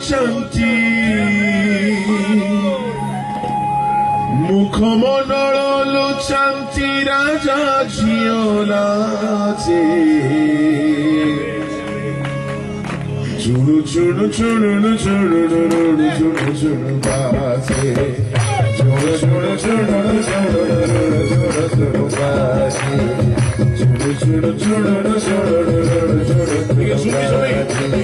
লুচান্তি মুখমণ্ডল লুচান্তি রাজা ঝিও নাচে চুড়ু চুড়ু চুড়ু চুড়ু চুড়ু চুড়ু চুড়ু বাজে চুড়ু চুড়ু চুড়ু চুড়ু চুড়ু চুড়ু বাজে চুড়ু চুড়ু চুড়ু চুড়ু চুড়ু চুড়ু বাজে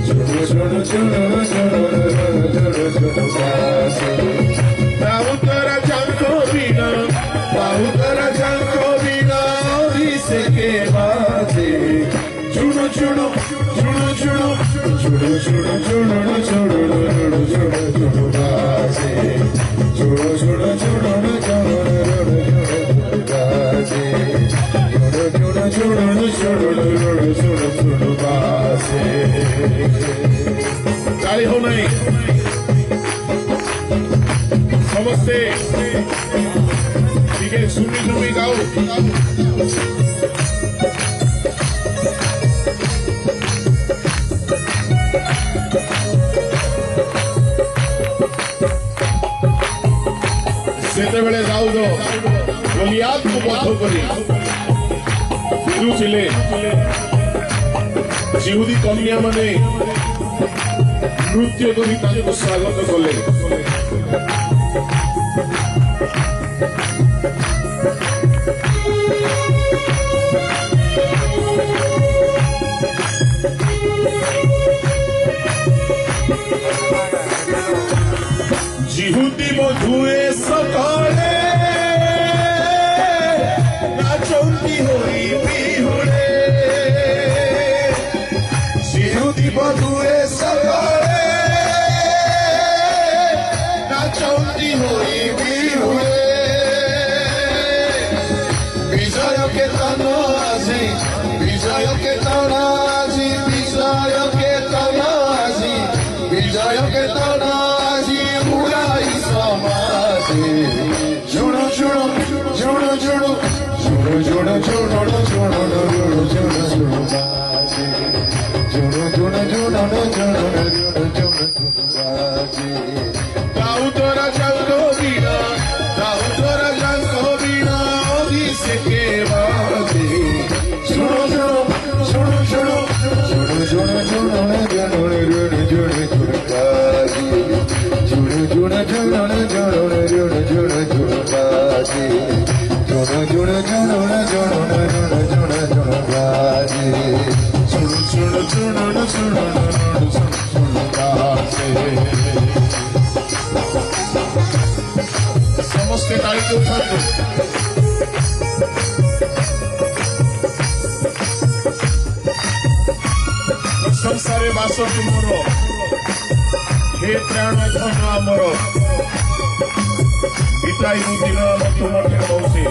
চুড়ু চুড়ু চুড়ু চুড়ু চুড়ু বাজে বাহুতরা জানকো বিনা বাহুতরা জানকো বিনা দিশে কে বাজে চুড়ু চুড়ু চুড়ু চুড়ু চুড়ু চুড়ু চুড়ু চুড়ু চুড়ু চুড়ু চুড়ু বাজে চুড়ু চুড়ু চুড়ু চুড়ু চুড়ু বাজে চুড়ু চুড়ু চুড়ু চুড়ু চুড়ু চুড়ু বাজে ताली हो नहीं समझते ठीक है सुनी सुनी गाओ सेतेबेले दाऊद गोलियात को बध करी फिरुथिले जिहुदी कन्या माने नृत्य करी ताको स्वागत कले जिहुदी मधुए सकाळे नाचंती होई बिहुळे जिहुदी मधुए सकाळे नाचंती होई बिहुळे विजय के तन आजी विजय के तन आजी विजय के तन आजी विजय के तन जुड़ो जुड़ो जुड़ो जुड़ो जुड़ो जुड़ो जुड़ो जुड़ो जुड़ो जुड़ो जुड़ो बाजे जुड़ो जुड़ो जुड़ो जुड़ो जुड़ो जुड़ो बाजे दाऊद राजा को बिना दाऊद राजा को बिना दिसे के बाजे जुड़ो जुड़ो जुड़ो जुड़ो जुड़ो जुड़ो जुड़ो जुड़ो जुड़ो जुड़ो बाजे जुड़ो जुड़ो जुड़ो जुड़ो जुड़ो जुड़ो जुड़ो बाजे जुड़ो जुड़ो जुड़ो जुड़ो जुड़ो जुड़ो जुड़ो बाजे जुड़ो जुड़ो जुड़ो जुड़ो जुड़ो बाजे समस्ते ताली को उठाते संसारे बास तुमर हे प्राण धन आमर पिताई दिन मधुमठे मौसी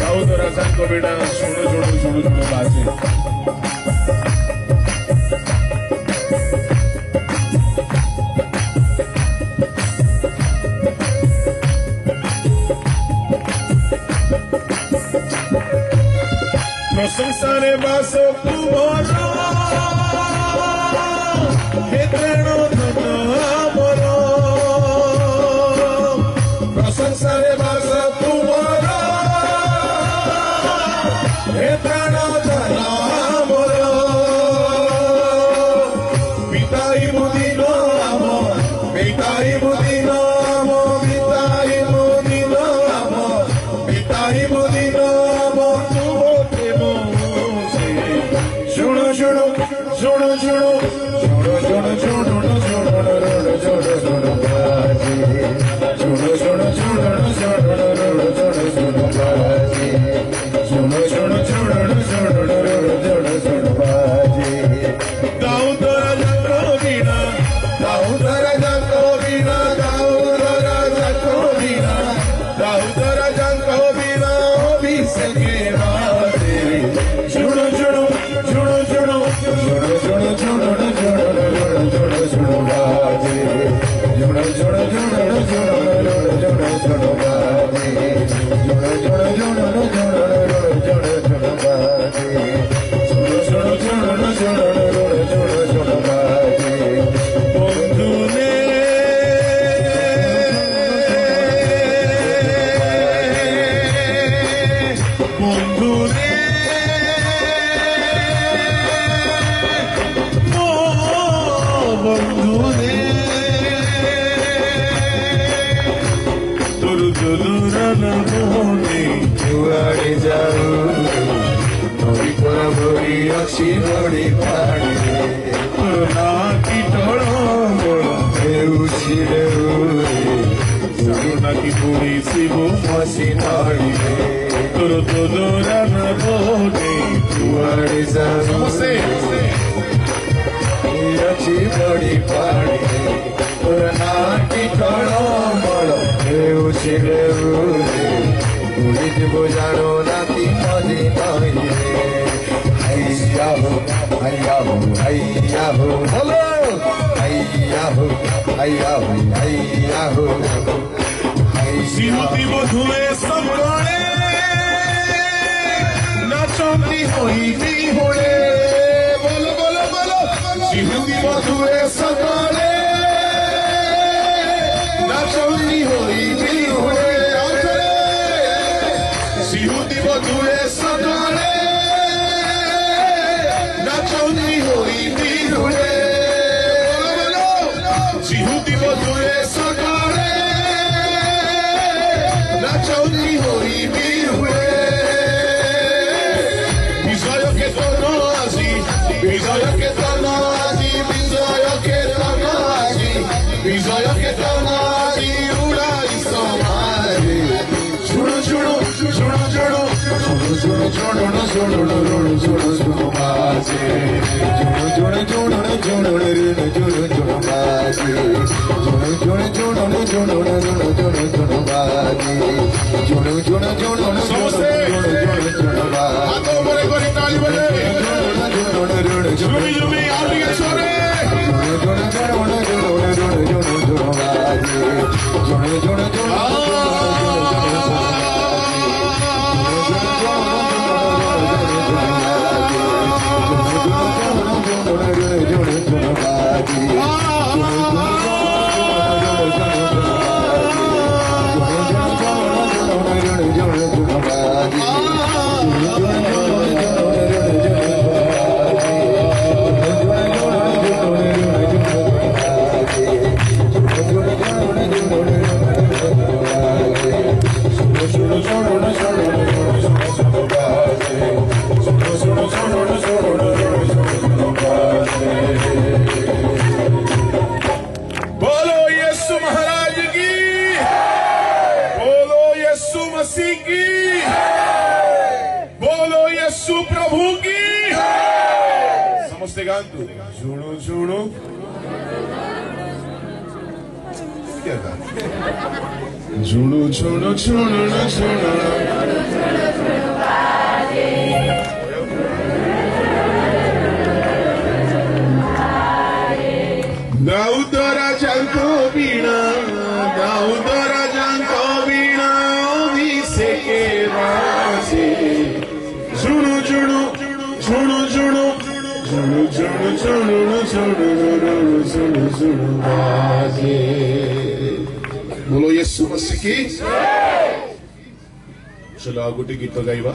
दाऊद राजा को बेड़ा शुणु जुड़ु जुड़ु जुड़ु बाजे प्रशंसारे बास तुमर हे प्राण धन आमर प्रशंसारे बास तुमर हे प्राण धन आमर पिताई मुदिन आम पिताई मुदिन आम पिताई मुदिन आम पिताई मुदिन आम जुड़ो जुड़ो जुड़ो जुड़ो जुड़ो जुड़ो जुड़ो जुड़ो जुड़ो जुड़ो बाजे जुड़ो जुड़ो जुड़ो जुड़ो जुड़ो जुड़ो बाजे जुड़ो जुड़ो जुड़ो जुड़ो जुड़ो जुड़ो बाजे दाऊद राजा को बिना दाऊद राजा को बिना ଅଛି ବଡ଼ି ପାଣିରେ ତୋର ନାଁ କି ଟଳମଳ ହେଉଛି ଢେଉରେ ସାରୁନା କି ପୋଡ଼ିସିବୁ ମସି ନଳିରେ ତୋର ଦୋଦରାନ ବୋଧେ କୁଆଡ଼େ ସମସ୍ତେ ଅଛି ବଡ଼ି ପାଣିରେ ତୋର ନାଁ କି ଟଳମଳ ହେଉଛି ଢେଉରେ ଉଡ଼ିଯିବୁ ଜାଣୁ ନାତି ନଦୀ ନଈରେ hayya ho hayya ho hayya ho hello hayya ho hayya ho hayya ho Sihuti bodhuwe samkane nachandi hoi bi hole bolo bolo bolo Sihuti bodhuwe samkane nachandi hoi bi hole Sihuti bodhuwe samkane nachandi hoi bi hole Sihuti bodhuwe samkane Nachandi hoi bi hue Bizoyo ke tono aji Bizoyo ke tono aji Bizoyo ke tono aji Bizoyo ke tono aji Udai samare Chuno chuno chuno chuno Chuno chuno chuno chuno chuno chuno chuno baje Chuno chuno chuno chuno chuno chuno baje Chuno chuno chuno chuno chuno chuno baje Chuno chuno chuno chuno Hato bole bole taali bole Jumi jumi aali chore Chuno chuno chuno baje Chuno chuno Chuno chuno क्या था chuno chuno chuno chuno दाऊद राजांको बीना दाऊद राजांको बीना विसे के बाजे chuno chuno chuno chuno Chuno chuno chuno chuno chuno chuno baje बोलो यीशु मसीह की चलो गोटे गीत गाइबा